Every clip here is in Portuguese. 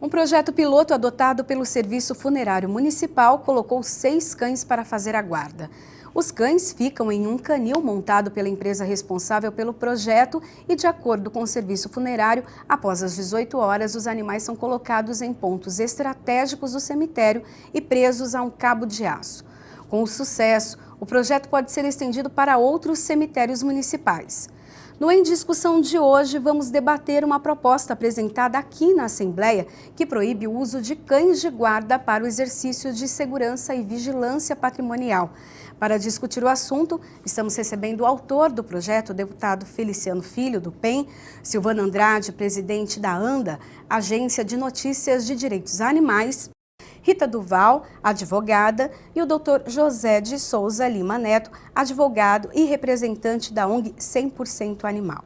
Um projeto piloto adotado pelo Serviço Funerário Municipal colocou 6 cães para fazer a guarda. Os cães ficam em um canil montado pela empresa responsável pelo projeto e, de acordo com o serviço funerário, após as 18 horas, os animais são colocados em pontos estratégicos do cemitério e presos a um cabo de aço. Com o sucesso, o projeto pode ser estendido para outros cemitérios municipais. No Em Discussão de hoje, vamos debater uma proposta apresentada aqui na Assembleia que proíbe o uso de cães de guarda para o exercício de segurança e vigilância patrimonial. Para discutir o assunto, estamos recebendo o autor do projeto, o deputado Feliciano Filho, do PEN, Silvana Andrade, presidente da ANDA, Agência de Notícias de Direitos Animais, Rita Duval, advogada, e o Dr. José de Souza Lima Neto, advogado e representante da ONG 100% Animal.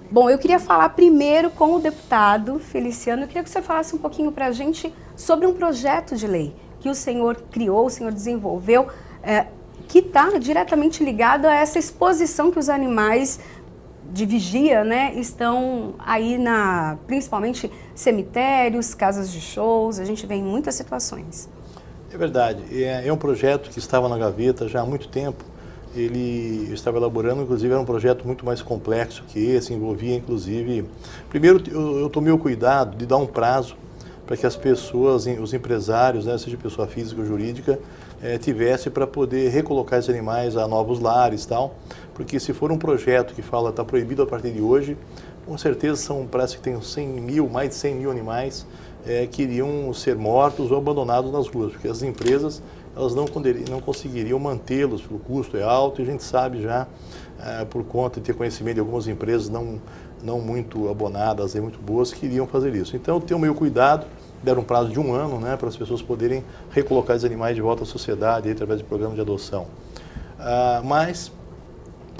Bom, eu queria falar primeiro com o deputado Feliciano. Eu queria que você falasse um pouquinho para a gente sobre um projeto de lei que o senhor criou, o senhor desenvolveu, que está diretamente ligado a essa exposição que os animais de vigia, né, estão aí principalmente cemitérios, casas de shows, a gente vê em muitas situações. É verdade, é um projeto que estava na gaveta já há muito tempo. Ele estava elaborando, inclusive era um projeto muito mais complexo que esse, envolvia inclusive... Primeiro eu tomei o cuidado de dar um prazo para que as pessoas, os empresários, né, seja pessoa física ou jurídica, tivesse para poder recolocar esses animais a novos lares e tal, porque se for um projeto que fala está proibido a partir de hoje, com certeza parece que tem 100 mil, mais de 100 mil animais que iriam ser mortos ou abandonados nas ruas, porque as empresas elas não conseguiriam mantê-los, porque o custo é alto e a gente sabe já, por conta de ter conhecimento de algumas empresas não muito abonadas, muito boas, que iriam fazer isso. Então, tenho o meu cuidado, deram um prazo de 1 ano, né, para as pessoas poderem recolocar os animais de volta à sociedade através de programa de adoção. Mas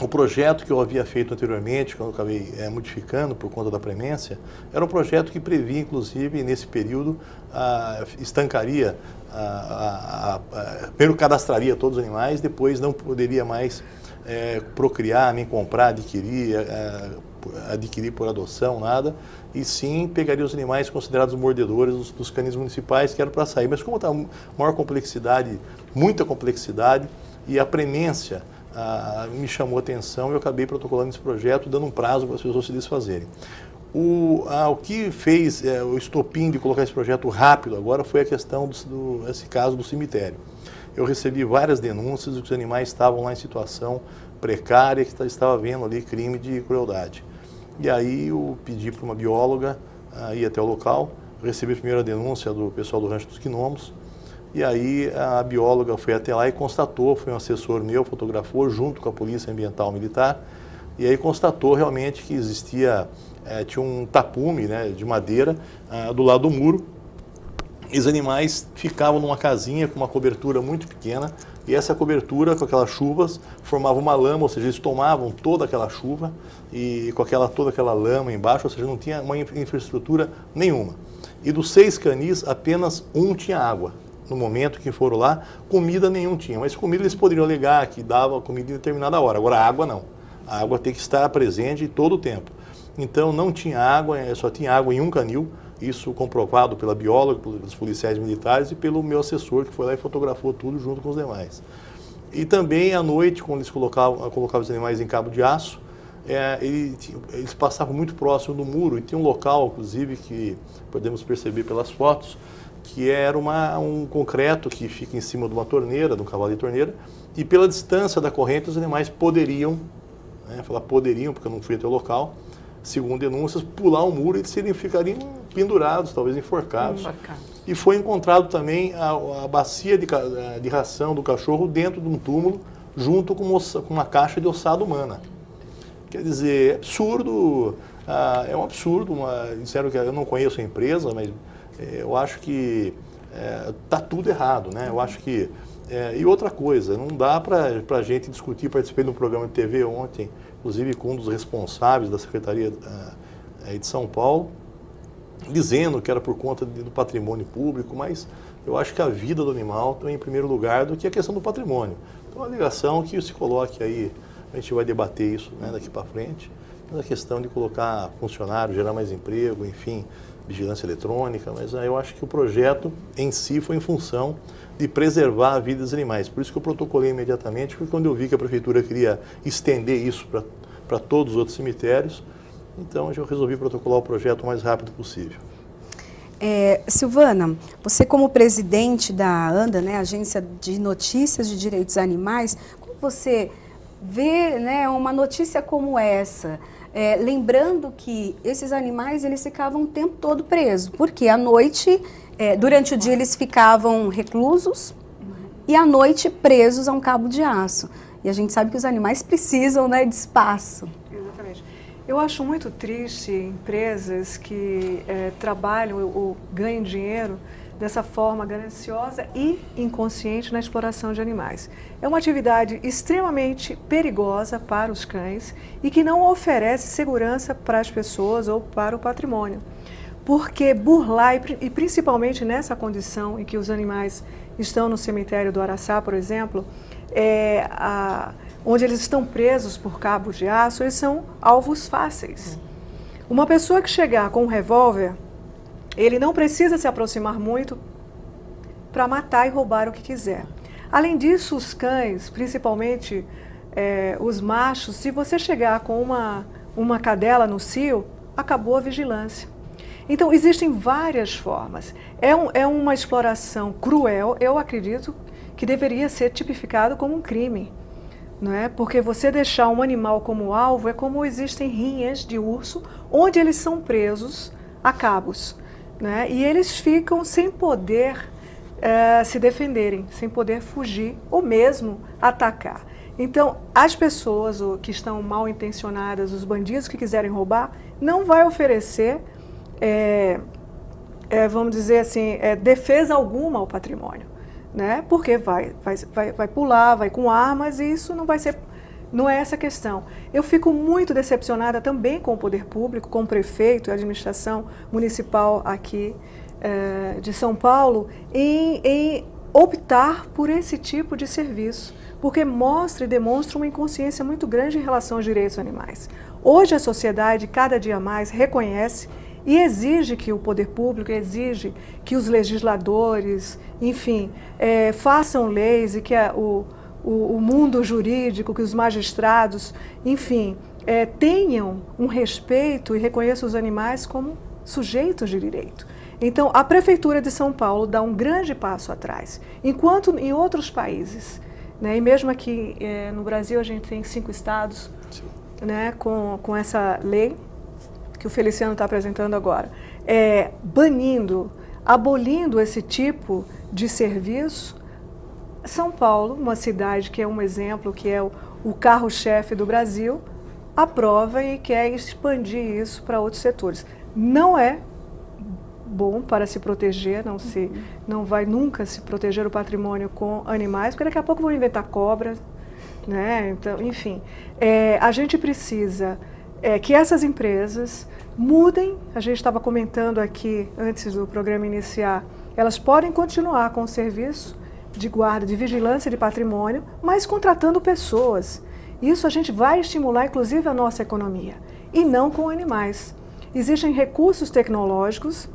o projeto que eu havia feito anteriormente, que eu acabei modificando por conta da premência, era um projeto que previa, inclusive, nesse período, estancaria, primeiro cadastraria todos os animais, depois não poderia mais procriar, nem comprar, adquirir por adoção, nada, e sim pegaria os animais considerados mordedores dos canis municipais que eram para sair. Mas como está maior complexidade, muita complexidade, e a premência me chamou a atenção, eu acabei protocolando esse projeto, dando um prazo para as pessoas se desfazerem. O que fez o estopim de colocar esse projeto rápido agora foi a questão esse caso do cemitério. Eu recebi várias denúncias de que os animais estavam lá em situação precária, que estava havendo ali crime de crueldade. E aí eu pedi para uma bióloga ir até o local, recebi a primeira denúncia do pessoal do Rancho dos Gnomos, e aí a bióloga foi até lá e constatou, foi um assessor meu, fotografou junto com a Polícia Ambiental Militar, e aí constatou realmente que tinha um tapume, né, de madeira do lado do muro, e os animais ficavam numa casinha com uma cobertura muito pequena, e essa cobertura, com aquelas chuvas, formava uma lama, ou seja, eles tomavam toda aquela chuva e com toda aquela lama embaixo, ou seja, não tinha uma infraestrutura nenhuma. E dos 6 canis, apenas um tinha água. No momento que foram lá, comida nenhum tinha, mas comida eles poderiam alegar que dava comida em determinada hora, agora a água não. A água tem que estar presente todo o tempo. Então não tinha água, só tinha água em um canil, isso comprovado pela bióloga, pelos policiais militares e pelo meu assessor, que foi lá e fotografou tudo junto com os demais. E também à noite, quando eles colocavam os animais em cabo de aço, eles passavam muito próximo do muro, e tinha um local, inclusive, que podemos perceber pelas fotos, que era um concreto que fica em cima de uma torneira, de um cavalo de torneira, e pela distância da corrente os animais poderiam, falar poderiam, porque eu não fui até o local, segundo denúncias, pular o muro e ficariam pendurados, talvez enforcados. E foi encontrado também a bacia de ração do cachorro dentro de um túmulo, junto com uma caixa de ossada humana. Quer dizer, é absurdo, é um absurdo, disseram que eu não conheço a empresa, mas eu acho que está tudo errado, né? Eu acho que... e outra coisa, não dá para a gente discutir, participei de um programa de TV ontem, inclusive com um dos responsáveis da Secretaria de São Paulo, dizendo que era por conta do patrimônio público, mas eu acho que a vida do animal está em primeiro lugar do que a questão do patrimônio. Então a alegação que se coloque aí a gente vai debater isso, né, daqui para frente. Mas a questão de colocar funcionário, gerar mais emprego, enfim, vigilância eletrônica, mas eu acho que o projeto em si foi em função de preservar a vida dos animais. Por isso que eu protocolei imediatamente, porque quando eu vi que a prefeitura queria estender isso para todos os outros cemitérios, então eu resolvi protocolar o projeto o mais rápido possível. Silvana, você como presidente da ANDA, né, Agência de Notícias de Direitos Animais, como você vê, né, uma notícia como essa? Lembrando que esses animais eles ficavam o tempo todo presos, porque à noite, durante o dia eles ficavam reclusos e à noite presos a um cabo de aço. E a gente sabe que os animais precisam, né, de espaço. Exatamente. Eu acho muito triste empresas que trabalham ou ganham dinheiro dessa forma gananciosa e inconsciente na exploração de animais. É uma atividade extremamente perigosa para os cães e que não oferece segurança para as pessoas ou para o patrimônio. Porque burlar, e principalmente nessa condição em que os animais estão no cemitério do Araçá, por exemplo, onde eles estão presos por cabos de aço, eles são alvos fáceis. Uma pessoa que chegar com um revólver, ele não precisa se aproximar muito para matar e roubar o que quiser. Além disso, os cães, principalmente os machos, se você chegar com uma cadela no cio, acabou a vigilância. Então, existem várias formas. É uma exploração cruel, eu acredito que deveria ser tipificado como um crime. Não é? Porque você deixar um animal como alvo é como existem rinhas de urso, onde eles são presos a cabos. Né? E eles ficam sem poder se defenderem, sem poder fugir ou mesmo atacar. Então, as pessoas que estão mal intencionadas, os bandidos que quiserem roubar, não vai oferecer, vamos dizer assim, defesa alguma ao patrimônio. Né? Porque vai pular, vai com armas e isso não é essa questão. Eu fico muito decepcionada também com o poder público, com o prefeito e a administração municipal aqui de São Paulo em optar por esse tipo de serviço, porque mostra e demonstra uma inconsciência muito grande em relação aos direitos animais. Hoje a sociedade cada dia mais reconhece e exige que o poder público, exige que os legisladores, enfim, façam leis e que o mundo jurídico, que os magistrados, enfim, tenham um respeito e reconheçam os animais como sujeitos de direito. Então, a Prefeitura de São Paulo dá um grande passo atrás, enquanto em outros países, né, e mesmo aqui no Brasil a gente tem 5 estados, né, com essa lei que o Feliciano está apresentando agora, abolindo esse tipo de serviço. São Paulo, uma cidade que é um exemplo, que é o carro-chefe do Brasil, aprova e quer expandir isso para outros setores. Não é bom para se proteger, não vai nunca se proteger o patrimônio com animais, porque daqui a pouco vão inventar cobras, né? Então, enfim, a gente precisa que essas empresas mudem. A gente estava comentando aqui, antes do programa iniciar, elas podem continuar com o serviço de guarda, de vigilância de patrimônio, mas contratando pessoas. Isso a gente vai estimular, inclusive, a nossa economia, e não com animais. Existem recursos tecnológicos,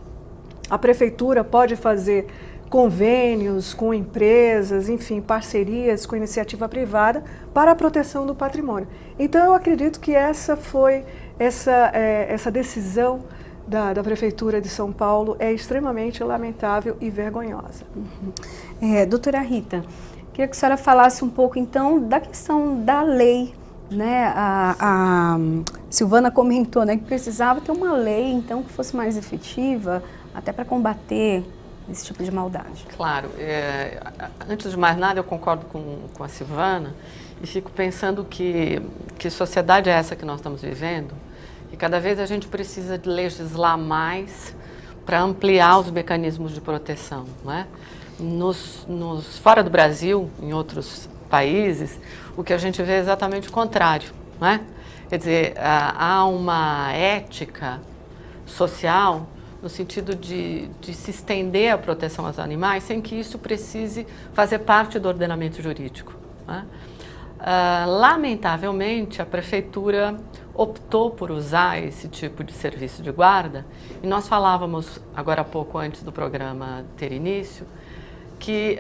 a prefeitura pode fazer convênios com empresas, enfim, parcerias com iniciativa privada para a proteção do patrimônio. Então, eu acredito que essa foi essa decisão da Prefeitura de São Paulo é extremamente lamentável e vergonhosa. Doutora Rita, queria que a senhora falasse um pouco, então, da questão da lei, né? A Silvana comentou, né, que precisava ter uma lei, então, que fosse mais efetiva, até para combater esse tipo de maldade. Claro. Antes de mais nada, eu concordo com a Silvana e fico pensando que sociedade é essa que nós estamos vivendo, e cada vez a gente precisa de legislar mais para ampliar os mecanismos de proteção, não é? Fora do Brasil, em outros países, o que a gente vê é exatamente o contrário, não é? Quer dizer, há uma ética social no sentido de se estender a proteção aos animais sem que isso precise fazer parte do ordenamento jurídico, não é? Lamentavelmente, a prefeitura optou por usar esse tipo de serviço de guarda, e nós falávamos agora há pouco, antes do programa ter início, que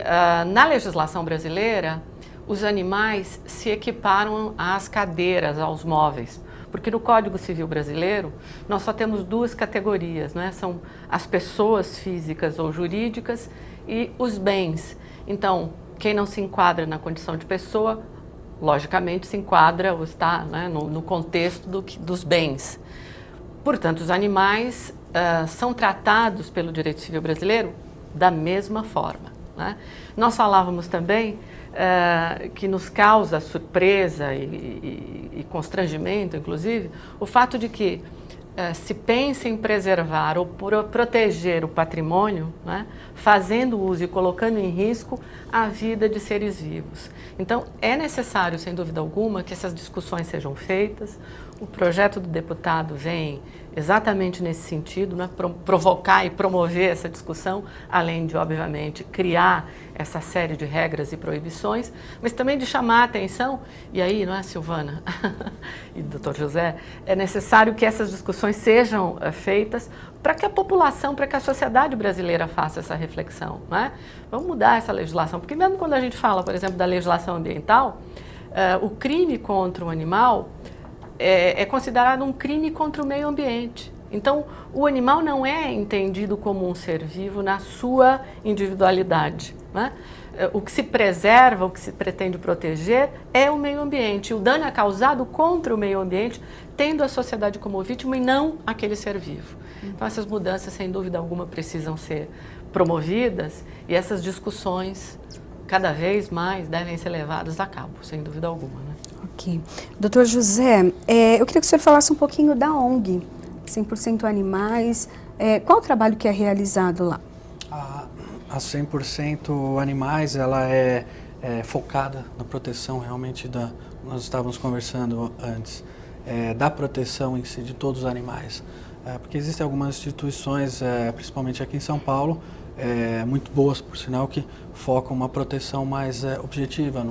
na legislação brasileira os animais se equiparam às cadeiras, aos móveis, porque no Código Civil brasileiro nós só temos duas categorias, né? São as pessoas físicas ou jurídicas e os bens. Então, quem não se enquadra na condição de pessoa, logicamente se enquadra ou está, né, no contexto dos bens. Portanto, os animais são tratados pelo direito civil brasileiro da mesma forma, né? Nós falávamos também que nos causa surpresa e constrangimento, inclusive, o fato de que se pensa em preservar ou proteger o patrimônio, né, fazendo uso e colocando em risco a vida de seres vivos. Então, é necessário, sem dúvida alguma, que essas discussões sejam feitas. O projeto do deputado vem exatamente nesse sentido, né, provocar e promover essa discussão, além de, obviamente, criar essa série de regras e proibições, mas também de chamar a atenção, e aí, não é, Silvana e doutor José, é necessário que essas discussões sejam feitas para que a população, para que a sociedade brasileira faça essa reflexão, não é? Vamos mudar essa legislação, porque mesmo quando a gente fala, por exemplo, da legislação ambiental, o crime contra o animal é considerado um crime contra o meio ambiente. Então, o animal não é entendido como um ser vivo na sua individualidade, né? O que se preserva, o que se pretende proteger é o meio ambiente. O dano é causado contra o meio ambiente, tendo a sociedade como vítima e não aquele ser vivo. Então, essas mudanças, sem dúvida alguma, precisam ser promovidas e essas discussões, cada vez mais, devem ser levadas a cabo, sem dúvida alguma, né? Ok. Doutor José, eu queria que o senhor falasse um pouquinho da ONG 100% Animais. Qual o trabalho que é realizado lá? A 100% Animais, ela é focada na proteção realmente nós estávamos conversando antes, da proteção em si de todos os animais. Porque existem algumas instituições, principalmente aqui em São Paulo, muito boas, por sinal, que focam uma proteção mais objetiva,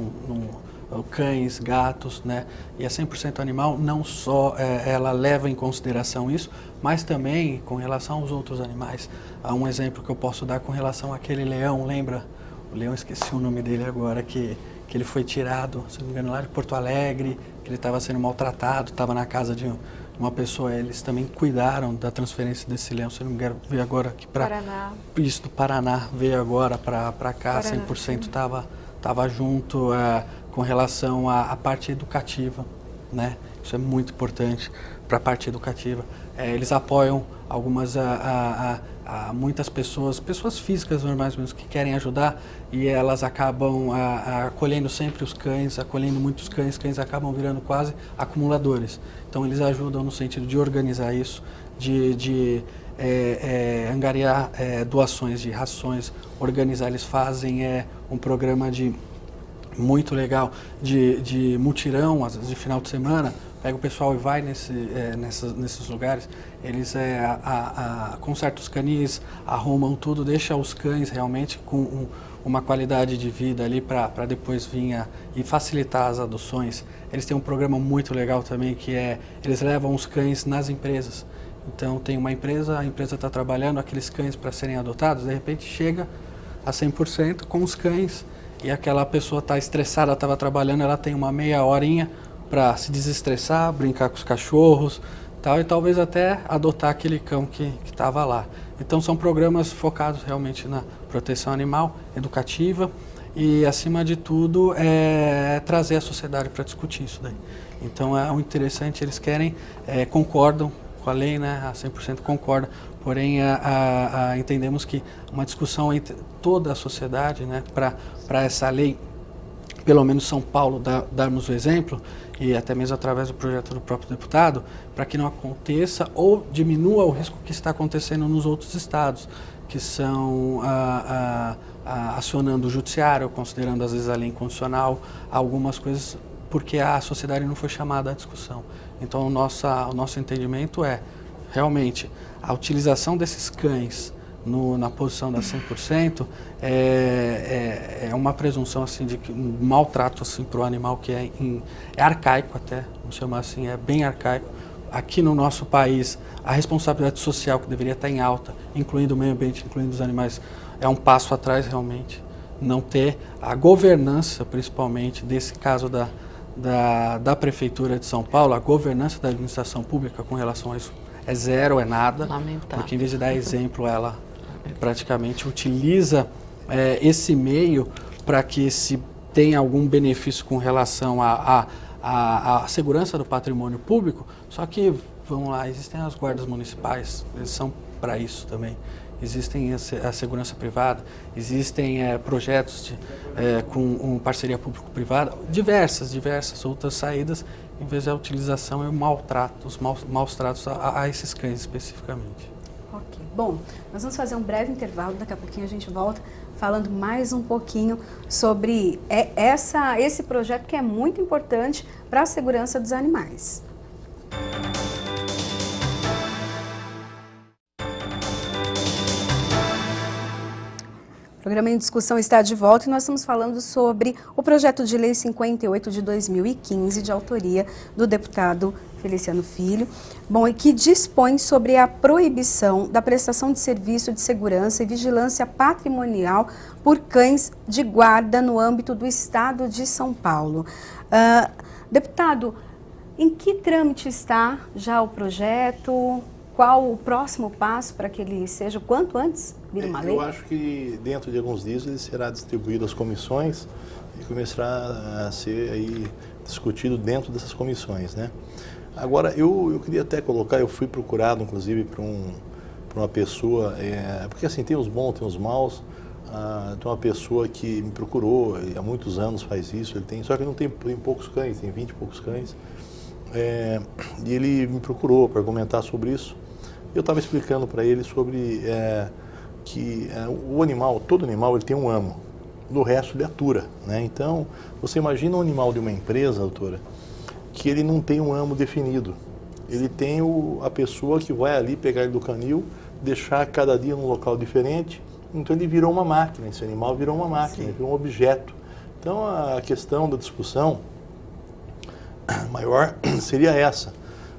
cães, gatos, né? E a 100% Animal não só ela leva em consideração isso, mas também com relação aos outros animais. Há um exemplo que eu posso dar com relação àquele leão, lembra? O leão, esqueci o nome dele agora, que ele foi tirado, se não me engano, lá de Porto Alegre, que ele estava sendo maltratado, estava na casa de uma pessoa. Eles também cuidaram da transferência desse leão, se não me engano, veio agora aqui para... Paraná. Isso, do Paraná, veio agora para cá, Paraná, 100% estava junto com relação à parte educativa, né? Isso é muito importante para a parte educativa. Eles apoiam muitas pessoas físicas normais mesmo, que querem ajudar, e elas acabam acolhendo sempre os cães, acolhendo muitos cães acabam virando quase acumuladores. Então eles ajudam no sentido de organizar isso, de angariar doações de rações, organizar. Eles fazem um programa muito legal de mutirão, às vezes de final de semana. Pega o pessoal e vai nesses lugares, eles com certos canis arrumam tudo, deixa os cães realmente com uma qualidade de vida ali para depois vir e facilitar as adoções. Eles têm um programa muito legal também, que eles levam os cães nas empresas. Então tem uma empresa, a empresa está trabalhando aqueles cães para serem adotados, de repente chega a 100% com os cães, e aquela pessoa está estressada, estava trabalhando, ela tem uma meia horinha para se desestressar, brincar com os cachorros, tal, e talvez até adotar aquele cão que estava lá. Então são programas focados realmente na proteção animal, educativa, e acima de tudo trazer a sociedade para discutir isso daí. Então é muito interessante, eles querem, concordam com a lei, né, a 100% concorda, porém entendemos que uma discussão entre toda a sociedade, né, para essa lei, pelo menos São Paulo, darmos o exemplo, e até mesmo através do projeto do próprio deputado, para que não aconteça ou diminua o risco que está acontecendo nos outros estados, que são acionando o judiciário, considerando às vezes a lei inconstitucional, algumas coisas, porque a sociedade não foi chamada à discussão. Então o nosso entendimento realmente a utilização desses cães na posição da 100%, é uma presunção assim, de que um maltrato assim, para o animal que é arcaico até, vamos chamar assim, é bem arcaico. Aqui no nosso país, a responsabilidade social que deveria estar em alta, incluindo o meio ambiente, incluindo os animais, é um passo atrás realmente. Não ter a governança, principalmente, desse caso da Prefeitura de São Paulo, a governança da administração pública com relação a isso é zero, é nada. Lamentável. Porque em vez de dar exemplo, ela praticamente utiliza esse meio para que se tenha algum benefício com relação à segurança do patrimônio público, só que, vamos lá, existem as guardas municipais, eles são para isso também. Existem a segurança privada, existem projetos com parceria público-privada, diversas outras saídas, em vez da utilização e o maltrato, os maus tratos a esses cães especificamente. Ok. Bom, nós vamos fazer um breve intervalo, daqui a pouquinho a gente volta falando mais um pouquinho sobre esse projeto que é muito importante para a segurança dos animais. O programa em discussão está de volta e nós estamos falando sobre o projeto de lei 58 de 2015, de autoria do deputado Feliciano Filho, e que dispõe sobre a proibição da prestação de serviço de segurança e vigilância patrimonial por cães de guarda no âmbito do estado de São Paulo. Deputado, em que trâmite está já o projeto? Qual o próximo passo para que ele seja o quanto antes vir uma lei? Eu acho que dentro de alguns dias ele será distribuído às comissões e começará a ser aí discutido dentro dessas comissões, né? Agora, eu queria até colocar, eu fui procurado inclusive por uma pessoa, porque assim, tem os bons, tem os maus, tem uma pessoa que me procurou, e há muitos anos faz isso, só que não tem poucos cães, tem 20 e poucos cães, e ele me procurou para argumentar sobre isso. Eu estava explicando para ele sobre que o animal, todo animal, ele tem um amo, do resto ele atura, né? Então, você imagina um animal de uma empresa, doutora, que ele não tem um amo definido. Ele tem a pessoa que vai ali pegar ele do canil, deixar cada dia num local diferente, então ele virou uma máquina, esse animal virou uma máquina, virou um objeto. Então, a questão da discussão maior seria essa.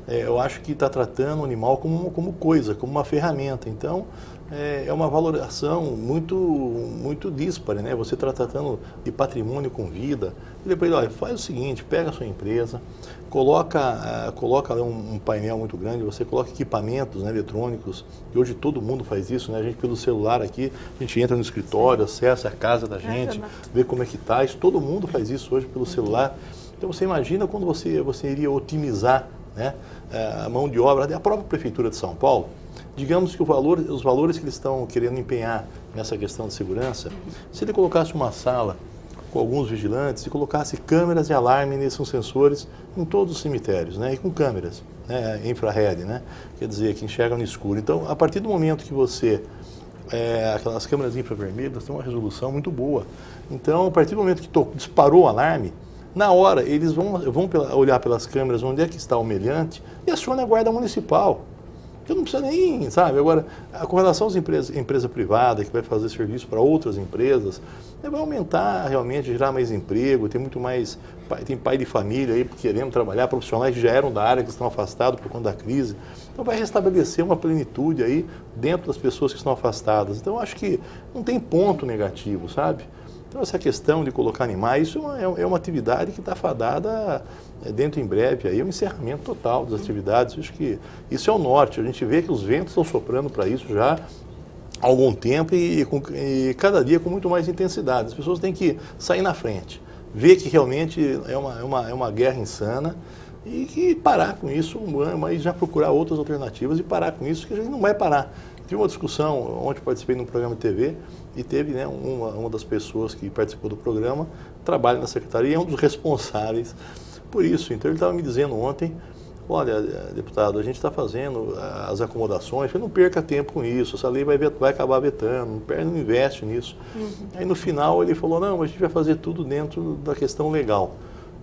Eu acho que está tratando o animal como coisa, como uma ferramenta. Então, é uma valoração muito díspare, né? Você está tratando de patrimônio com vida. E depois, olha, faz o seguinte, pega a sua empresa, coloca lá um painel muito grande, você coloca equipamentos, né, eletrônicos, e hoje todo mundo faz isso, né? A gente pelo celular aqui, a gente entra no escritório, acessa a casa da gente, vê como é que está, isso, todo mundo faz isso hoje pelo celular. Então você imagina quando você iria otimizar, né, a mão de obra da própria Prefeitura de São Paulo. Digamos que os valores que eles estão querendo empenhar nessa questão de segurança, se ele colocasse uma sala com alguns vigilantes e colocasse câmeras e alarme nesses sensores em todos os cemitérios, né, e com câmeras, né, infrared, né, quer dizer, que enxergam no escuro. Então, a partir do momento que você aquelas câmeras infravermelhas têm uma resolução muito boa. Então, a partir do momento que disparou o alarme, na hora eles vão olhar pelas câmeras onde é que está o meliante e aciona a guarda municipal. Que não precisa nem, sabe? Agora, com relação às empresa privada que vai fazer serviço para outras empresas, vai aumentar realmente, gerar mais emprego, tem muito mais, tem pai de família aí querendo trabalhar, profissionais que já eram da área, que estão afastados por conta da crise. Então vai restabelecer uma plenitude aí dentro das pessoas que estão afastadas. Então eu acho que não tem ponto negativo, sabe? Então essa questão de colocar animais, isso é uma atividade que está fadada dentro em breve, aí o encerramento total das atividades. Acho que isso é o norte, a gente vê que os ventos estão soprando para isso já há algum tempo e cada dia com muito mais intensidade. As pessoas têm que sair na frente, ver que realmente é uma guerra insana e que parar com isso, mas já procurar outras alternativas e parar com isso, que a gente não vai parar. Tive uma discussão, ontem participei de um programa de TV e teve, né, uma das pessoas que participou do programa, trabalha na secretaria e é um dos responsáveis por isso. Então ele estava me dizendo ontem, olha, deputado, a gente está fazendo as acomodações, não perca tempo com isso, essa lei vai acabar vetando, não investe nisso. Aí no final ele falou, não, mas a gente vai fazer tudo dentro da questão legal.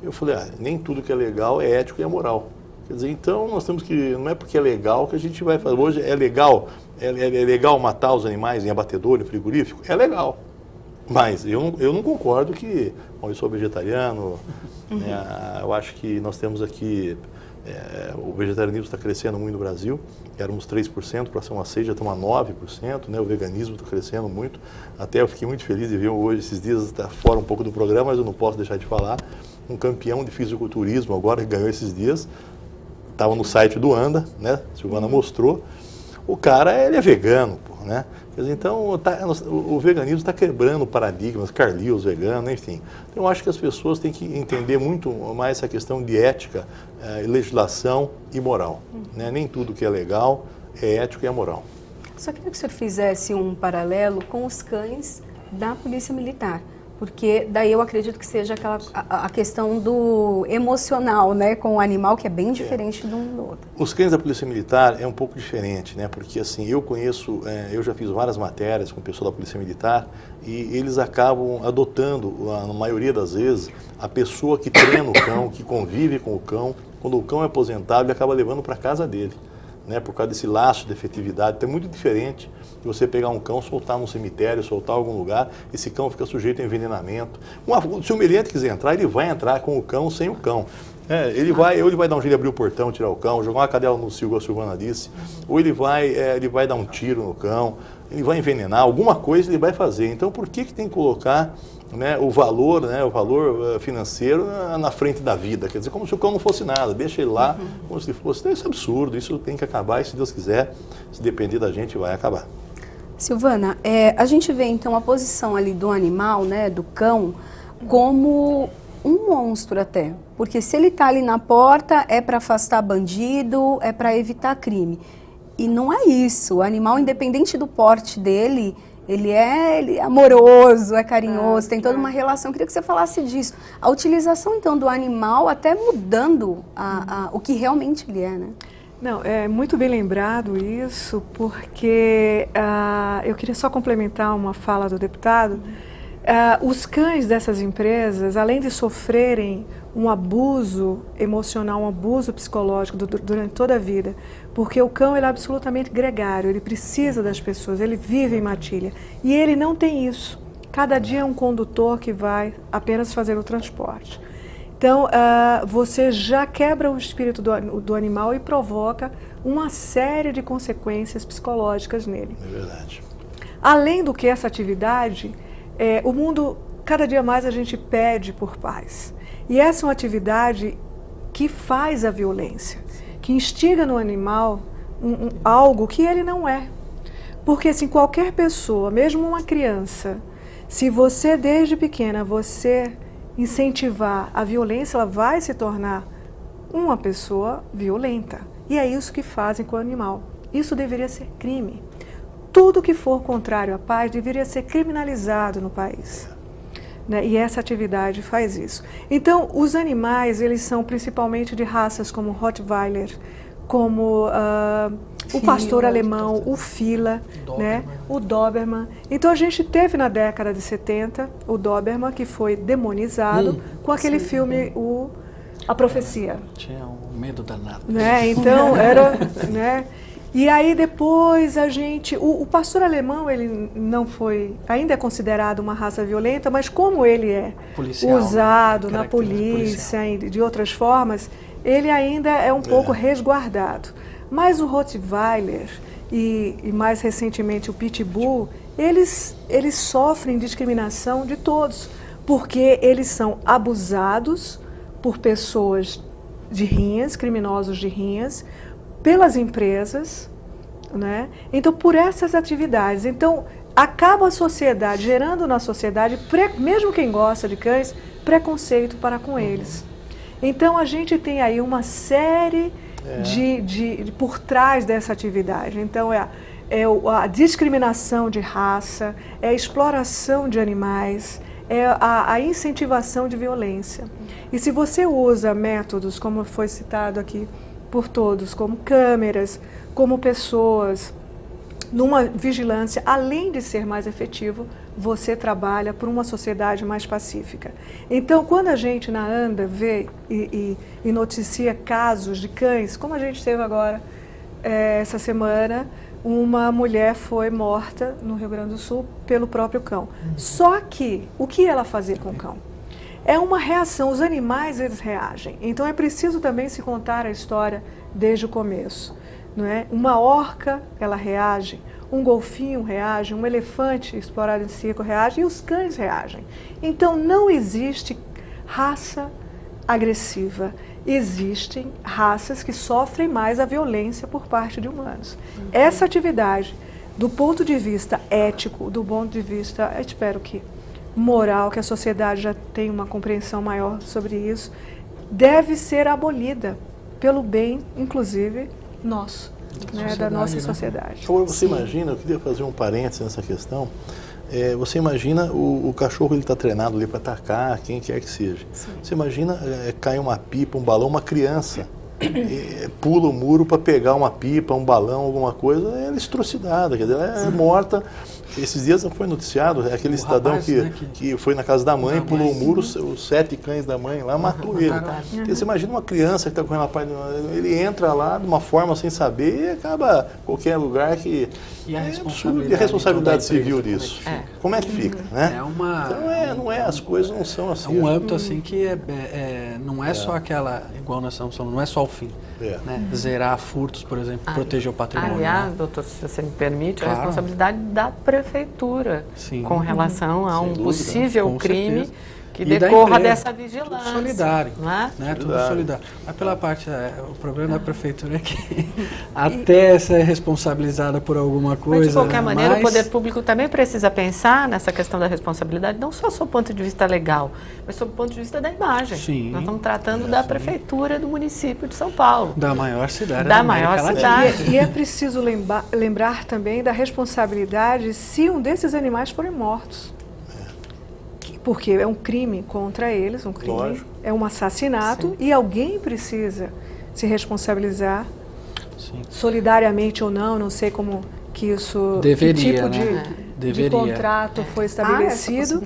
Eu falei, nem tudo que é legal é ético e é moral. Quer dizer, então nós temos que, não é porque é legal que a gente vai fazer. Hoje é legal matar os animais em abatedouro, em frigorífico? É legal. Mas eu não concordo que, bom, eu sou vegetariano, né, eu acho que nós temos aqui, o vegetarianismo está crescendo muito no Brasil, éramos 3%, para ser uma 6%, já estamos a 9%, né, o veganismo está crescendo muito, até eu fiquei muito feliz de ver hoje, esses dias, está fora um pouco do programa, mas eu não posso deixar de falar, um campeão de fisiculturismo agora, que ganhou esses dias, estava no site do ANDA, né, a Silvana mostrou, o cara, ele é vegano, pô, né? Então, o veganismo está quebrando paradigmas, Carl-Lewis vegano, enfim. Então, eu acho que as pessoas têm que entender muito mais essa questão de ética, legislação e moral. Né? Nem tudo que é legal é ético e é moral. Só queria que o senhor fizesse um paralelo com os cães da Polícia Militar. Porque daí eu acredito que seja a questão do emocional, né, com o animal, que é bem diferente de um do outro. Os cães da Polícia Militar é um pouco diferente, né, porque assim, eu conheço, eu já fiz várias matérias com o pessoal da Polícia Militar e eles acabam adotando, na maioria das vezes, a pessoa que treina o cão, que convive com o cão, quando o cão é aposentado, ele acaba levando para casa dele. Né, por causa desse laço de efetividade, então é muito diferente de você pegar um cão, soltar num cemitério, soltar em algum lugar, esse cão fica sujeito a envenenamento. Se o meliante quiser entrar, ele vai entrar com o cão, sem o cão. Ele vai dar um jeito de abrir o portão, tirar o cão, jogar uma cadela no cio, a Silvana disse, ou ele vai dar um tiro no cão, ele vai envenenar, alguma coisa ele vai fazer. Então por que tem que colocar, né, o valor financeiro na frente da vida? Quer dizer, como se o cão não fosse nada, deixa ele lá como se fosse. Então, isso é absurdo, isso tem que acabar e se Deus quiser, se depender da gente, vai acabar. Silvana, a gente vê então a posição ali do animal, né, do cão, como um monstro até, porque se ele está ali na porta é para afastar bandido, é para evitar crime. E não é isso, o animal, independente do porte dele, ele é amoroso, é carinhoso, tem toda uma relação. Eu queria que você falasse disso. A utilização, então, do animal até mudando o que realmente ele é, né? Não, é muito bem lembrado isso, porque eu queria só complementar uma fala do deputado. Os cães dessas empresas, além de sofrerem um abuso emocional, um abuso psicológico durante toda a vida, porque o cão ele é absolutamente gregário, ele precisa das pessoas, ele vive em matilha. E ele não tem isso. Cada dia é um condutor que vai apenas fazer o transporte. Então, você já quebra o espírito do animal e provoca uma série de consequências psicológicas nele. É verdade. Além do que essa atividade, o mundo, cada dia mais a gente pede por paz. E essa é uma atividade que faz a violência, que instiga no animal algo que ele não é. Porque assim, qualquer pessoa, mesmo uma criança, se você desde pequena, você incentivar a violência, ela vai se tornar uma pessoa violenta. E é isso que fazem com o animal. Isso deveria ser crime. Tudo que for contrário à paz deveria ser criminalizado no país. Né? E essa atividade faz isso. Então, os animais, eles são principalmente de raças como Rottweiler, como o pastor alemão, o Fila, né? O Doberman. Então, a gente teve na década de 70 o Doberman, que foi demonizado com aquele filme, A Profecia. Tinha um medo danado. Né? Então, era... né? E aí depois a gente, o pastor alemão, ele não foi, ainda é considerado uma raça violenta, mas como ele é policial, usado na polícia e de outras formas, ele ainda é um pouco resguardado. Mas o Rottweiler e mais recentemente o Pitbull, eles sofrem discriminação de todos, porque eles são abusados por pessoas de rinhas, criminosos de rinhas, pelas empresas, né? Então, por essas atividades. Então, acaba a sociedade, gerando na sociedade, mesmo quem gosta de cães, preconceito para com eles. Então, a gente tem aí uma série de por trás dessa atividade. Então, a discriminação de raça, é a exploração de animais, é a incentivação de violência. E se você usa métodos, como foi citado aqui, por todos, como câmeras, como pessoas, numa vigilância, além de ser mais efetivo, você trabalha por uma sociedade mais pacífica. Então, quando a gente na ANDA vê e noticia casos de cães, como a gente teve agora essa semana, uma mulher foi morta no Rio Grande do Sul pelo próprio cão. Só que, o que ela fazia com o cão? É uma reação, os animais eles reagem. Então é preciso também se contar a história desde o começo. Não é? Uma orca, ela reage, um golfinho reage, um elefante explorado em circo reage e os cães reagem. Então não existe raça agressiva. Existem raças que sofrem mais a violência por parte de humanos. Essa atividade, do ponto de vista ético, do ponto de vista, eu espero que moral, que a sociedade já tenha uma compreensão maior sobre isso, deve ser abolida pelo bem, inclusive, nosso, né, da nossa sociedade. Agora, você imagina, eu queria fazer um parênteses nessa questão, você imagina o cachorro, ele está treinado ali para atacar quem quer que seja. Sim. Você imagina cai uma pipa, um balão, uma criança pula o muro para pegar uma pipa, um balão, alguma coisa, ela é estrocidada, quer dizer, ela é morta. Esses dias não foi noticiado, aquele cidadão rapaz, que foi na casa da mãe, pulou o muro, os 7 cães da mãe lá, matou ele. Você imagina uma criança que está correndo na parte, ele entra lá de uma forma sem saber e acaba em qualquer lugar que... E a responsabilidade civil disso? Como é que fica? Né? Então não é, as coisas não são assim. É um âmbito assim que não é só aquela, igual nós estamos falando, não é só o fim. Né? Zerar furtos, por exemplo, proteger o patrimônio. Aliás, doutor, se você me permite, a responsabilidade da prefeitura com relação a um possível crime que decorra dessa vigilância. Tudo solidário, né? Tudo solidário. Mas pela parte, o problema da prefeitura é que até ser responsabilizada por alguma coisa... Mas de qualquer maneira, o poder público também precisa pensar nessa questão da responsabilidade, não só sob o ponto de vista legal, mas sob o ponto de vista da imagem. Sim. Nós estamos tratando da prefeitura do município de São Paulo. Da maior cidade da maior cidade. E é preciso lembrar também da responsabilidade se um desses animais forem mortos. Porque é um crime contra eles, é um assassinato, e alguém precisa se responsabilizar, solidariamente ou não sei como que isso, deveria, que tipo de contrato foi estabelecido.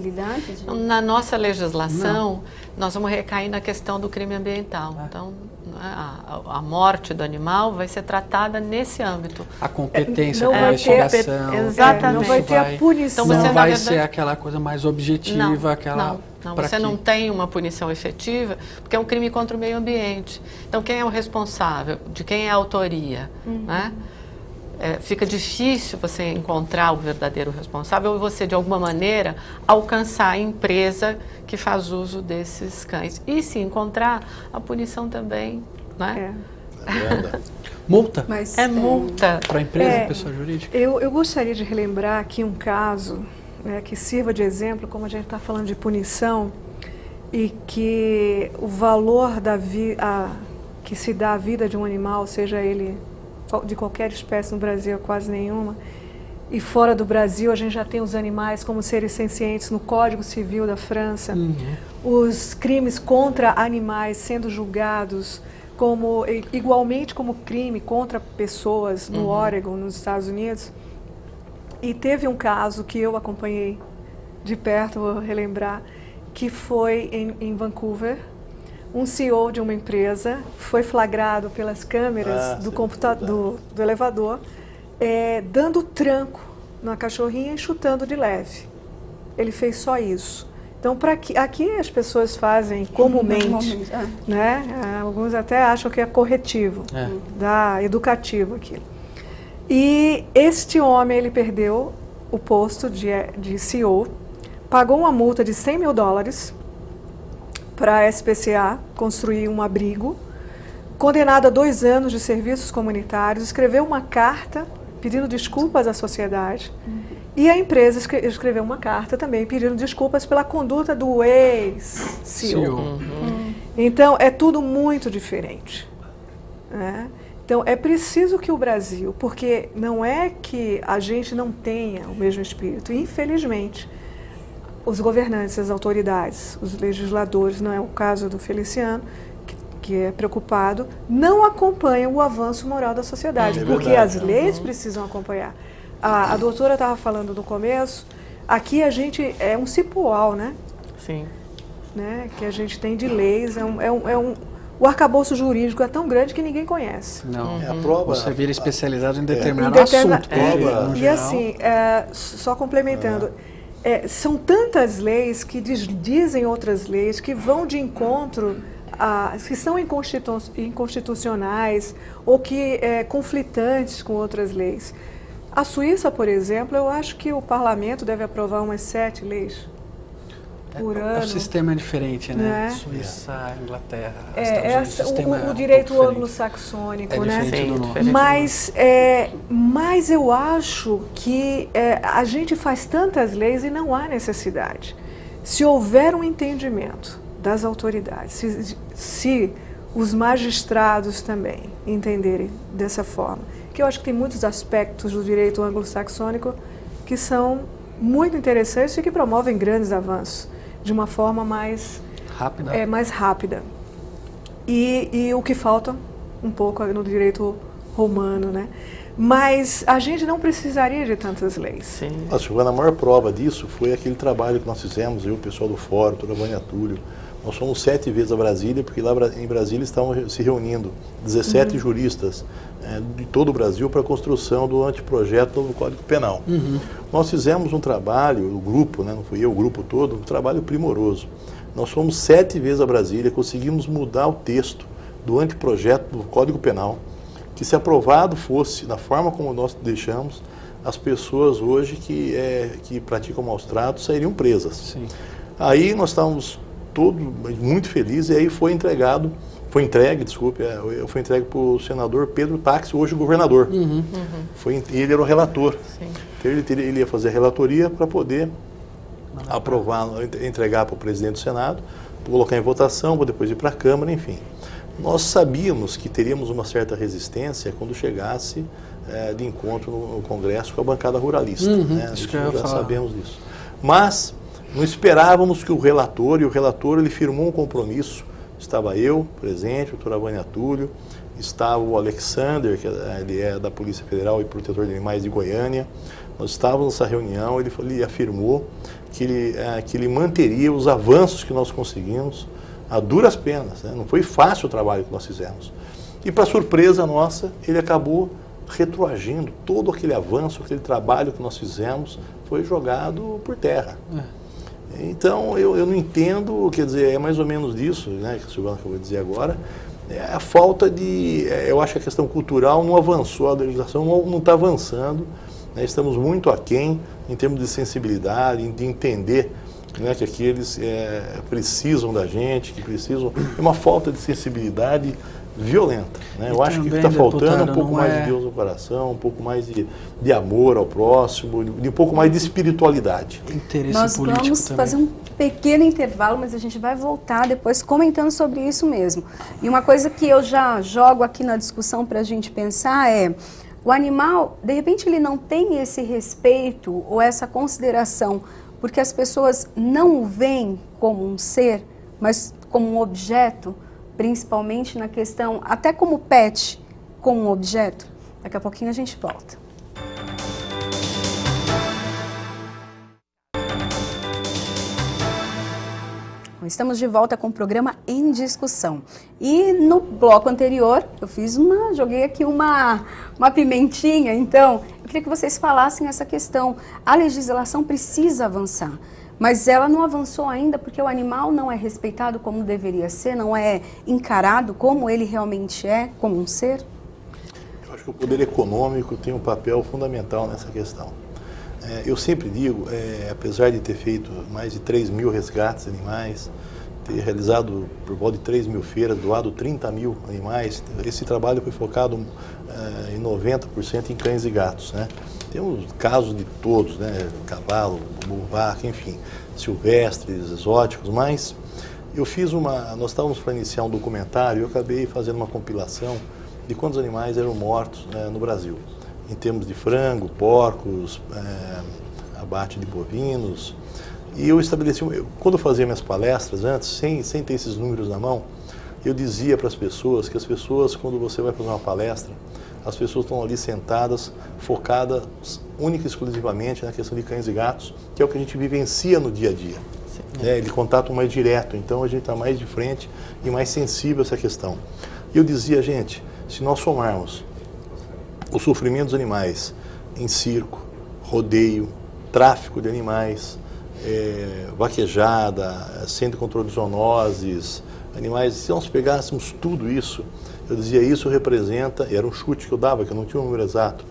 Na nossa legislação, nós vamos recair na questão do crime ambiental. Então, a morte do animal vai ser tratada nesse âmbito. A competência para a investigação. Exatamente. Não vai ter a punição. Então, não vai ser aquela coisa mais objetiva. Não, você não tem uma punição efetiva, porque é um crime contra o meio ambiente. Então, quem é o responsável? De quem é a autoria? Né? Fica difícil você encontrar o verdadeiro responsável e você, de alguma maneira, alcançar a empresa que faz uso desses cães. E se encontrar, a punição também, né? Multa? Multa. Para a empresa, pessoa jurídica? Eu gostaria de relembrar aqui um caso que sirva de exemplo, como a gente está falando de punição, e que o valor que se dá à vida de um animal, seja ele de qualquer espécie no Brasil, quase nenhuma, e fora do Brasil a gente já tem os animais como seres sencientes no Código Civil da França, os crimes contra animais sendo julgados igualmente como crime contra pessoas no Oregon, nos Estados Unidos. E teve um caso que eu acompanhei de perto, vou relembrar, que foi em Vancouver. Um CEO de uma empresa foi flagrado pelas câmeras do elevador, dando tranco na cachorrinha e chutando de leve. Ele fez só isso. Então, aqui as pessoas fazem comumente, né? Alguns até acham que é corretivo, educativo aquilo. E este homem, ele perdeu o posto de CEO, pagou uma multa de $100 mil para a SPCA construir um abrigo, condenado a 2 anos de serviços comunitários, escreveu uma carta pedindo desculpas à sociedade e a empresa escreveu uma carta também pedindo desculpas pela conduta do ex-CEO. Então, é tudo muito diferente. Né? Então, é preciso que o Brasil, porque não é que a gente não tenha o mesmo espírito, infelizmente, os governantes, as autoridades, os legisladores, não é o caso do Feliciano, que é preocupado, não acompanham o avanço moral da sociedade, porque as leis precisam acompanhar. A doutora estava falando no começo, aqui a gente é um cipoal, né? Sim. Que a gente tem de leis, o arcabouço jurídico é tão grande que ninguém conhece. Não, A prova, você vira especializado em determinado Determinado assunto. porque, no E geral, assim, só complementando, são tantas leis que dizem outras leis, que vão de encontro, que são inconstitucionais ou que conflitantes com outras leis. A Suíça, por exemplo, eu acho que o parlamento deve aprovar umas 7 leis por ano. O sistema é diferente, né? Né? Suíça, Inglaterra, Estados Unidos, o sistema é o um direito pouco diferente. anglo-saxônico, É né? diferente do nosso. diferente. Mas eu acho que a gente faz tantas leis e não há necessidade. Se houver um entendimento das autoridades, se os magistrados também entenderem dessa forma, que eu acho que tem muitos aspectos do direito anglo-saxônico que são muito interessantes e que promovem grandes avanços de uma forma mais rápida. E o que falta um pouco no direito romano, né? Mas a gente não precisaria de tantas leis. Sim. Silvana, a maior prova disso foi aquele trabalho que nós fizemos, eu, o pessoal do Fórum, toda a Vânia Túlio. Nós fomos 7 vezes a Brasília, porque lá em Brasília estavam se reunindo 17 juristas de todo o Brasil para a construção do anteprojeto do Código Penal. Nós fizemos um trabalho, o grupo, não fui eu, o grupo todo, um trabalho primoroso. Nós fomos 7 vezes a Brasília, conseguimos mudar o texto do anteprojeto do Código Penal, que se aprovado fosse da forma como nós deixamos, as pessoas hoje que praticam maus tratos sairiam presas. Sim. Aí nós estávamos todos muito felizes, e aí foi entregue para o senador Pedro Táxi, hoje governador. Ele era o relator. Então ele ia fazer a relatoria para poder aprovar, entregar para o presidente do Senado, colocar em votação, para depois ir para a Câmara, enfim. Nós sabíamos que teríamos uma certa resistência quando chegasse de encontro no Congresso com a bancada ruralista. Isso já sabemos disso. Mas não esperávamos que o relator ele firmou um compromisso. Estava eu presente, a doutora Vânia Túlio, estava o Alexander, que ele é da Polícia Federal e protetor de animais de Goiânia. Nós estávamos nessa reunião, ele afirmou que ele manteria os avanços que nós conseguimos a duras penas, né? Não foi fácil o trabalho que nós fizemos. E, para surpresa nossa, ele acabou retroagindo todo aquele avanço, aquele trabalho que nós fizemos, foi jogado por terra. Então, eu não entendo, quer dizer, é mais ou menos disso, né, que a Silvana acabou de dizer agora, a falta de, eu acho que a questão cultural não avançou, a legislação não está avançando, né, estamos muito aquém em termos de sensibilidade, de entender, né, que aqueles precisam da gente, que precisam, é uma falta de sensibilidade violenta, né? Eu acho que está faltando um pouco mais de Deus no coração, um pouco mais de amor ao próximo, de um pouco mais de espiritualidade. Nós vamos fazer um pequeno intervalo, mas a gente vai voltar depois comentando sobre isso mesmo. E uma coisa que eu já jogo aqui na discussão para a gente pensar é: o animal, de repente, ele não tem esse respeito ou essa consideração porque as pessoas não o veem como um ser, mas como um objeto, principalmente na questão, até como pet, como um objeto. Daqui a pouquinho a gente volta. Estamos de volta com o programa Em Discussão. E no bloco anterior, joguei aqui uma pimentinha, então, eu queria que vocês falassem essa questão. A legislação precisa avançar, mas ela não avançou ainda porque o animal não é respeitado como deveria ser, não é encarado como ele realmente é, como um ser? Eu acho que o poder econômico tem um papel fundamental nessa questão. Eu sempre digo, apesar de ter feito mais de 3 mil resgates de animais, ter realizado por volta de 3 mil feiras, doado 30 mil animais, esse trabalho foi focado em 90% em cães e gatos, né? Temos casos de todos, né? Cavalo, vaca, enfim, silvestres, exóticos, mas nós estávamos para iniciar um documentário e eu acabei fazendo uma compilação de quantos animais eram mortos no Brasil, em termos de frango, porcos, abate de bovinos. E eu estabeleci, quando eu fazia minhas palestras antes, sem ter esses números na mão, eu dizia para as pessoas que quando você vai fazer uma palestra, as pessoas estão ali sentadas, focadas única e exclusivamente na questão de cães e gatos, que é o que a gente vivencia no dia a dia. Ele contato mais direto, então a gente está mais de frente e mais sensível a essa questão. E eu dizia, gente, se nós somarmos o sofrimento dos animais em circo, rodeio, tráfico de animais, vaquejada, centro de controle de zoonoses, animais, se nós pegássemos tudo isso, eu dizia, isso representa, era um chute que eu dava, que eu não tinha um número exato,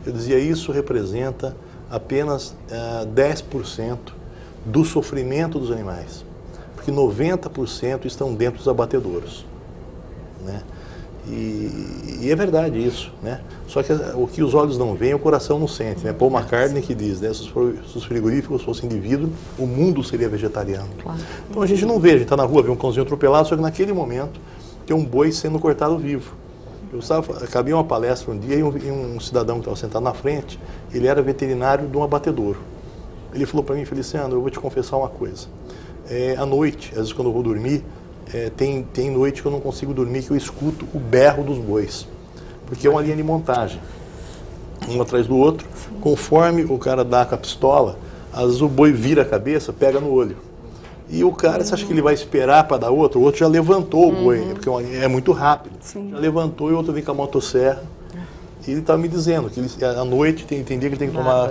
eu dizia, isso representa apenas 10% do sofrimento dos animais, porque 90% estão dentro dos abatedouros, né? E é verdade isso, né? Só que o que os olhos não veem, o coração não sente, né? Paul McCartney que diz, né? Se os frigoríficos fossem indivíduo, o mundo seria vegetariano. Claro. Então a gente não vê, a gente está na rua, vê um cãozinho atropelado, só que naquele momento tem um boi sendo cortado vivo. Acabei uma palestra um dia e um cidadão que estava sentado na frente, ele era veterinário de um abatedouro. Ele falou para mim, Feliciano, eu vou te confessar uma coisa. À noite, às vezes quando eu vou dormir, tem noite que eu não consigo dormir, que eu escuto o berro dos bois. Porque é uma linha de montagem, um atrás do outro. Conforme o cara dá com a pistola, às vezes o boi vira a cabeça, pega no olho. E o cara, você acha que ele vai esperar para dar outro? O outro já levantou o boi, porque é muito rápido. Sim. Já levantou e o outro vem com a motosserra. E ele estava me dizendo que à noite tem dia que ele tem que tomar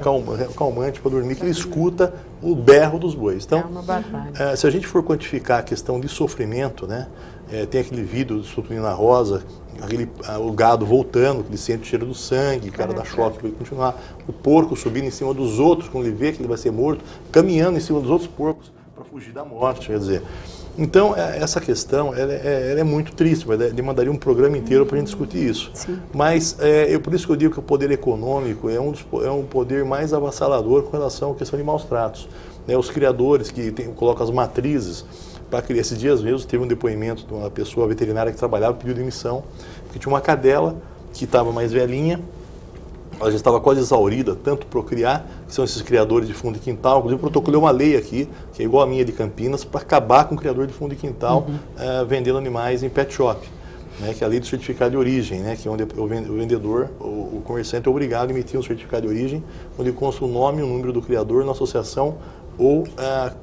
calmante para dormir, que ele escuta o berro dos bois. Então, se a gente for quantificar a questão de sofrimento, né, tem aquele vídeo do Suplina Rosa, o gado voltando, que ele sente o cheiro do sangue, o cara dá choque para ele continuar, o porco subindo em cima dos outros, quando ele vê que ele vai ser morto, caminhando em cima dos outros porcos para fugir da morte, quer dizer. Então, essa questão ela é muito triste, demandaria um programa inteiro para a gente discutir isso. Sim. Mas, por isso que eu digo que o poder econômico é um poder mais avassalador com relação à questão de maus tratos. Os criadores que colocam as matrizes para criar. Esses dias mesmo teve um depoimento de uma pessoa veterinária que trabalhava, pediu demissão, que tinha uma cadela que estava mais velhinha, ela já estava quase exaurida, tanto procriar, que são esses criadores de fundo de quintal. Inclusive, eu protocolei uma lei aqui, que é igual a minha de Campinas, para acabar com o criador de fundo de quintal vendendo animais em pet shop, né, que é a lei do certificado de origem, né, que é onde o vendedor, o comerciante é obrigado a emitir um certificado de origem, onde consta o nome e o número do criador na associação ou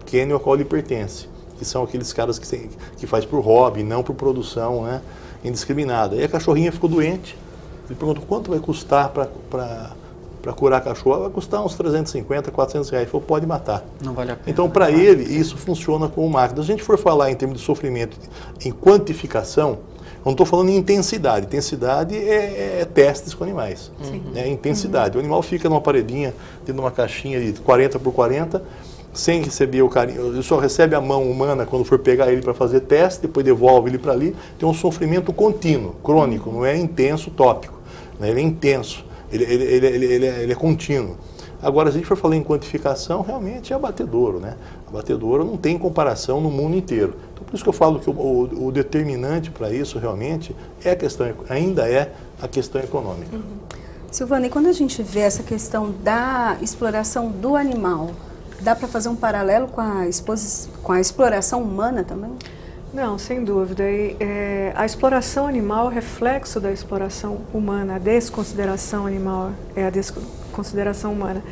kennel a qual ele pertence, que são aqueles caras que faz por hobby, não por produção, né, indiscriminada. E a cachorrinha ficou doente. Ele perguntou quanto vai custar para curar a cachorra. Vai custar uns 350, 400 reais. Ele falou, pode matar. Não vale a pena. Então, para ele, isso funciona como máquina. Se a gente for falar em termos de sofrimento, em quantificação, eu não estou falando em intensidade. Intensidade é testes com animais. É intensidade. O animal fica numa paredinha, dentro de uma caixinha de 40 por 40, sem receber o carinho. Ele só recebe a mão humana quando for pegar ele para fazer teste, depois devolve ele para ali. Tem um sofrimento contínuo, crônico, não é intenso, tópico. Né? Ele é intenso, ele é contínuo. Agora, se a gente for falar em quantificação, realmente é abatedouro, né? Abatedouro não tem comparação no mundo inteiro. Então, por isso que eu falo que o determinante para isso realmente ainda é a questão econômica. Silvana, e quando a gente vê essa questão da exploração do animal, dá para fazer um paralelo com a exploração humana também? Não, sem dúvida. A exploração animal é reflexo da exploração humana, a desconsideração animal é a desconsideração humana.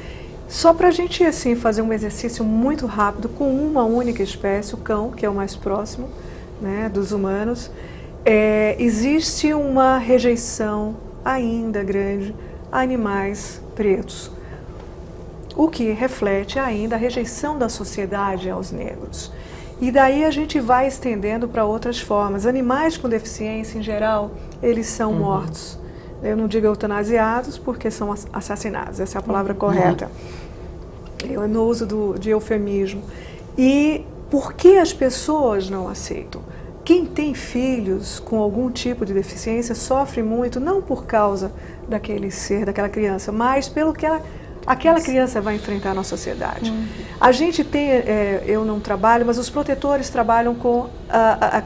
Só para a gente assim, fazer um exercício muito rápido com uma única espécie, o cão, que é o mais próximo, né, dos humanos, existe uma rejeição ainda grande a animais pretos, o que reflete ainda a rejeição da sociedade aos negros. E daí a gente vai estendendo para outras formas. Animais com deficiência, em geral, eles são mortos. Eu não digo eutanasiados, porque são assassinados, essa é a palavra correta. Eu no uso de eufemismo. E por que as pessoas não aceitam? Quem tem filhos com algum tipo de deficiência sofre muito, não por causa daquele ser, daquela criança, mas pelo que aquela criança vai enfrentar na sociedade. A gente tem, eu não trabalho, mas os protetores trabalham com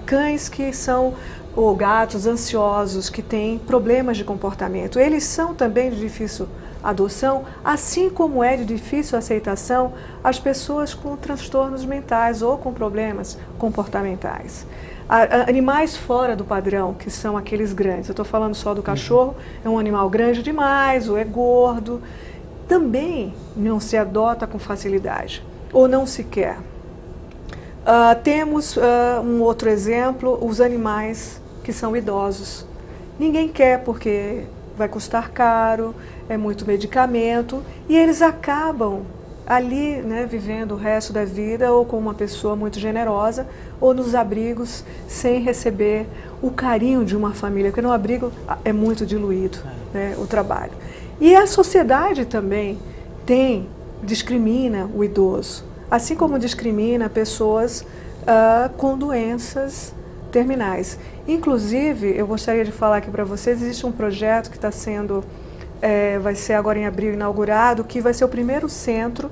cães que são, ou gatos ansiosos, que têm problemas de comportamento. Eles são também de difícil adoção, assim como é de difícil aceitação as pessoas com transtornos mentais ou com problemas comportamentais. Animais fora do padrão, que são aqueles grandes. Eu estou falando só do cachorro, é um animal grande demais, ou é gordo. Também não se adota com facilidade, ou não se quer. Temos um outro exemplo, os animais que são idosos. Ninguém quer porque vai custar caro, é muito medicamento, e eles acabam ali, né, vivendo o resto da vida ou com uma pessoa muito generosa ou nos abrigos sem receber o carinho de uma família, porque no abrigo é muito diluído, né, o trabalho. E a sociedade também discrimina o idoso, assim como discrimina pessoas com doenças terminais. Inclusive, eu gostaria de falar aqui para vocês, existe um projeto que está sendo vai ser agora em abril inaugurado, que vai ser o primeiro centro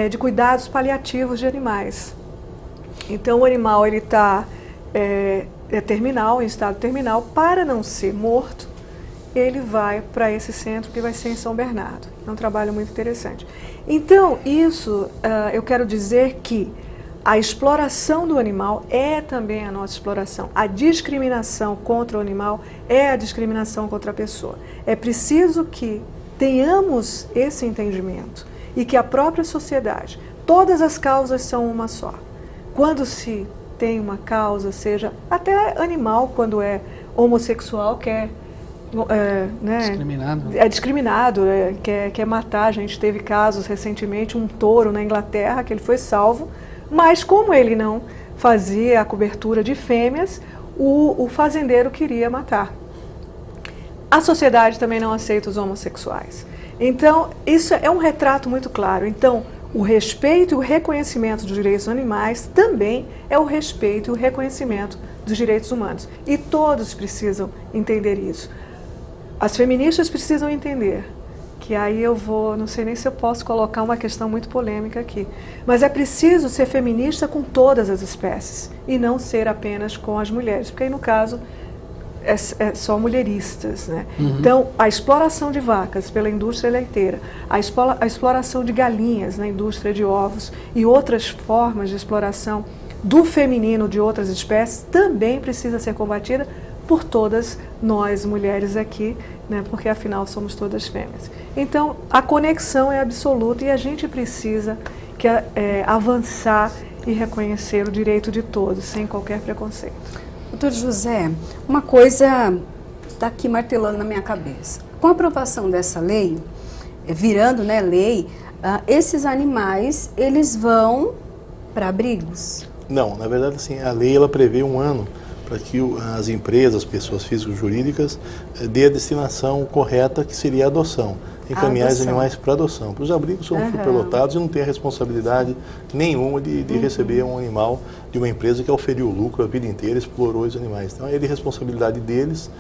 de cuidados paliativos de animais. Então o animal ele está terminal, em estado terminal, para não ser morto, ele vai para esse centro que vai ser em São Bernardo. É um trabalho muito interessante. Então isso eu quero dizer que a exploração do animal é também a nossa exploração. A discriminação contra o animal é a discriminação contra a pessoa. É preciso que tenhamos esse entendimento e que a própria sociedade, todas as causas são uma só. Quando se tem uma causa, seja até animal, quando é homossexual, quer discriminado. É discriminado, quer matar. A gente teve casos recentemente, um touro na Inglaterra, que ele foi salvo, mas como ele não fazia a cobertura de fêmeas, o fazendeiro queria matar. A sociedade também não aceita os homossexuais. Então, isso é um retrato muito claro. Então, o respeito e o reconhecimento dos direitos dos animais também é o respeito e o reconhecimento dos direitos humanos. E todos precisam entender isso. As feministas precisam entender que aí não sei nem se eu posso colocar uma questão muito polêmica aqui, mas é preciso ser feminista com todas as espécies e não ser apenas com as mulheres, porque aí no caso é só mulheristas, né? Então, a exploração de vacas pela indústria leiteira, a exploração de galinhas na indústria de ovos e outras formas de exploração do feminino de outras espécies também precisa ser combatida por todas nós mulheres aqui, né, porque afinal somos todas fêmeas. Então a conexão é absoluta e a gente precisa avançar e reconhecer o direito de todos, sem qualquer preconceito. Doutor José, uma coisa está aqui martelando na minha cabeça. Com a aprovação dessa lei, virando, né, lei, esses animais, eles vão para abrigos? Não, na verdade, assim, a lei ela prevê um ano para que as empresas, pessoas físicas e jurídicas, dê a destinação correta, que seria a adoção. Encaminhar os animais para adoção. Os abrigos são superlotados e não tem a responsabilidade nenhuma de receber um animal de uma empresa que oferiu lucro a vida inteira, explorou os animais. Então é de responsabilidade deles,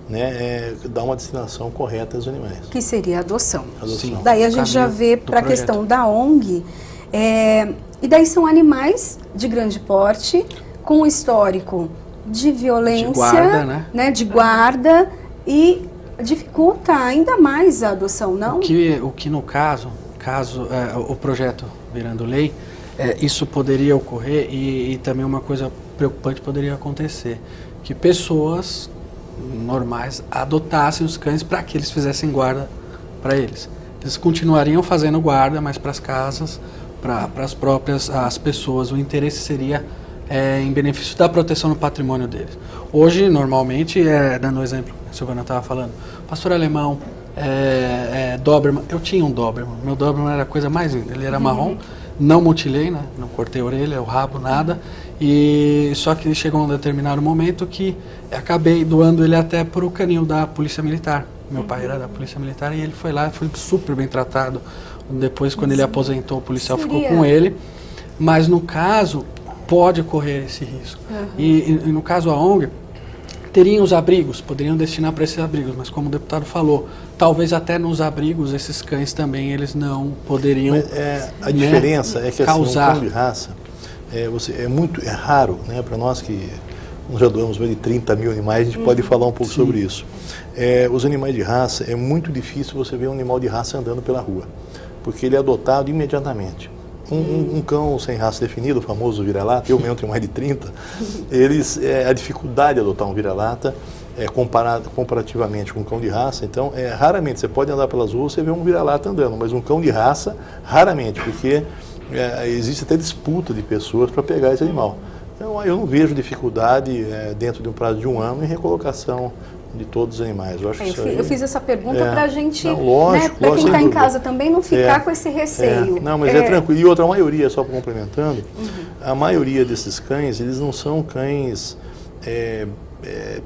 né, dar uma destinação correta aos animais. Que seria a adoção. Sim. Daí a gente já vê para a questão da ONG, e daí são animais de grande porte, com histórico de violência, de guarda, né, de guarda, e dificulta ainda mais a adoção, não? O que no caso o projeto virando lei, isso poderia ocorrer e também uma coisa preocupante poderia acontecer, que pessoas normais adotassem os cães para que eles fizessem guarda para eles. Eles continuariam fazendo guarda, mas para as casas, para as pessoas, o interesse seria em benefício da proteção do patrimônio deles. Hoje, normalmente, dando o exemplo que a Silvana estava falando, pastor alemão, Doberman, eu tinha um Doberman, meu Doberman era a coisa mais linda, ele era marrom, não mutilei, né? Não cortei a orelha, o rabo, nada, e só que chegou um determinado momento que acabei doando ele até para o canil da Polícia Militar. Meu pai era da Polícia Militar e ele foi lá, foi super bem tratado. Depois, quando ele aposentou, o policial ficou com ele, mas no caso pode correr esse risco. E no caso a ONG, teriam os abrigos, poderiam destinar para esses abrigos, mas como o deputado falou, talvez até nos abrigos esses cães também eles não poderiam a diferença é que causar. Assim, um cão de raça é raro, né, para nós que nós já doamos mais de 30 mil animais, a gente pode falar um pouco sobre isso. Os animais de raça, é muito difícil você ver um animal de raça andando pela rua, porque ele é adotado imediatamente. Um cão sem raça definida, o famoso vira-lata, eu mesmo tenho mais de 30, a dificuldade de adotar um vira-lata comparativamente com um cão de raça, então raramente você pode andar pelas ruas e você vê um vira-lata andando, mas um cão de raça, raramente, porque existe até disputa de pessoas para pegar esse animal. Então eu não vejo dificuldade dentro de um prazo de 1 ano em recolocação de todos os animais. Eu fiz essa pergunta para a gente, lógico, para quem está em casa também não ficar com esse receio. Não, mas é tranquilo. E outra, a maioria, só complementando, a maioria desses cães, eles não são cães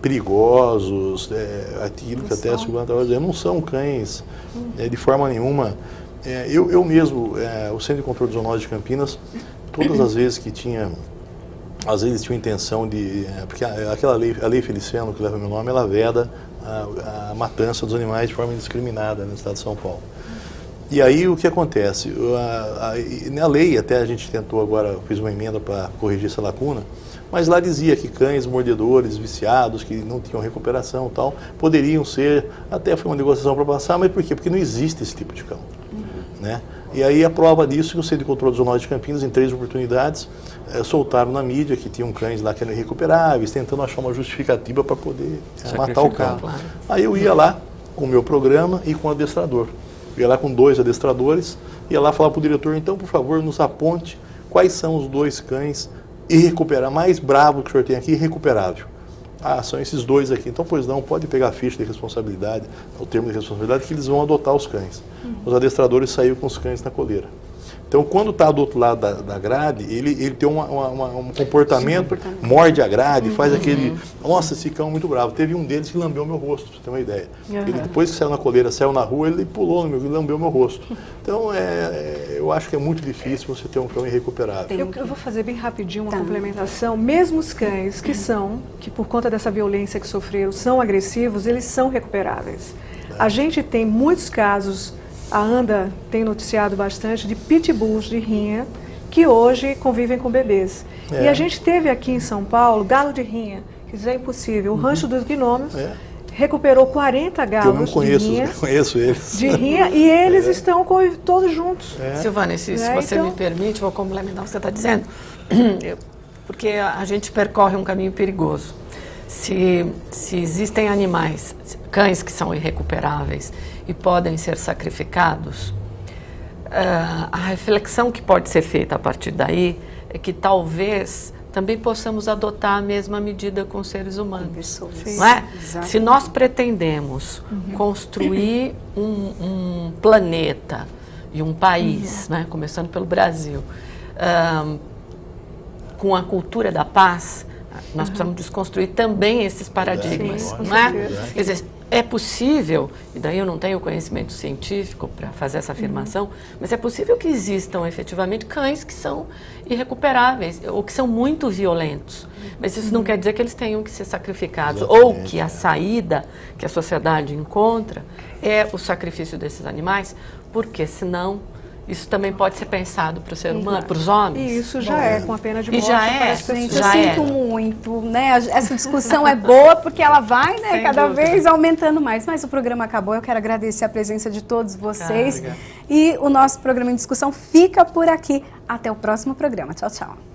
perigosos, aquilo que até a Silvana estava dizendo, não são cães de forma nenhuma. Eu mesmo, o Centro de Controle de Zoonose de Campinas, todas as vezes que tinha... Às vezes tinha intenção de... Porque a lei Feliciano, que leva meu nome, ela veda a matança dos animais de forma indiscriminada no estado de São Paulo. E aí o que acontece? Na lei, até a gente tentou agora, fiz uma emenda para corrigir essa lacuna, mas lá dizia que cães mordedores, viciados, que não tinham recuperação e tal, poderiam ser... Até foi uma negociação para passar, mas por quê? Porque não existe esse tipo de cão. Né? E aí a prova disso que o Centro de Controle de Zoonose de Campinas, em 3 oportunidades, soltaram na mídia que tinham cães lá que eram irrecuperáveis, tentando achar uma justificativa para poder matar o cão. Claro. Aí eu ia lá com o meu programa e com o adestrador. Eu ia lá com 2 adestradores, ia lá falar para o diretor, então, por favor, nos aponte quais são os 2 cães irrecuperáveis, mais bravos que o senhor tem aqui, irrecuperável. Ah, são esses 2 aqui. Então, pois não, pode pegar a ficha de responsabilidade, o termo de responsabilidade, que eles vão adotar os cães. Os adestradores saíram com os cães na coleira. Então, quando está do outro lado da grade, ele tem um comportamento, morde a grade, faz aquele... Nossa, esse cão é muito bravo. Teve um deles que lambeu meu rosto, para você ter uma ideia. Ele, depois que saiu na coleira, saiu na rua, ele pulou no meu e lambeu meu rosto. Então, eu acho que é muito difícil você ter um cão irrecuperável. Eu vou fazer bem rapidinho uma complementação. Mesmo os cães que por conta dessa violência que sofreram, são agressivos, eles são recuperáveis. A gente tem muitos casos... A ANDA tem noticiado bastante de pitbulls de rinha que hoje convivem com bebês. E a gente teve aqui em São Paulo galo de rinha, que isso é impossível. O Rancho dos Gnomos recuperou 40 galos conheço eles. De rinha e eles estão todos juntos. Silvana, se você me permite, vou complementar o que você está dizendo, porque a gente percorre um caminho perigoso. Se existem animais, cães que são irrecuperáveis e podem ser sacrificados, a reflexão que pode ser feita a partir daí é que talvez também possamos adotar a mesma medida com seres humanos. Não é? Se nós pretendemos construir um planeta e um país, né, começando pelo Brasil, com a cultura da paz, nós precisamos desconstruir também esses paradigmas, não é? Quer dizer, é possível, e daí eu não tenho conhecimento científico para fazer essa afirmação, mas é possível que existam efetivamente cães que são irrecuperáveis ou que são muito violentos. Mas isso não quer dizer que eles tenham que ser sacrificados. Exatamente, ou que a saída que a sociedade encontra é o sacrifício desses animais, porque senão... Isso também pode ser pensado para o ser humano, para os homens. E isso já é, com a pena de morte. E já é, gente, eu sinto muito, né? Essa discussão é boa porque ela vai, né, cada vez aumentando mais. Mas o programa acabou, eu quero agradecer a presença de todos vocês. E o nosso programa em discussão fica por aqui. Até o próximo programa. Tchau, tchau.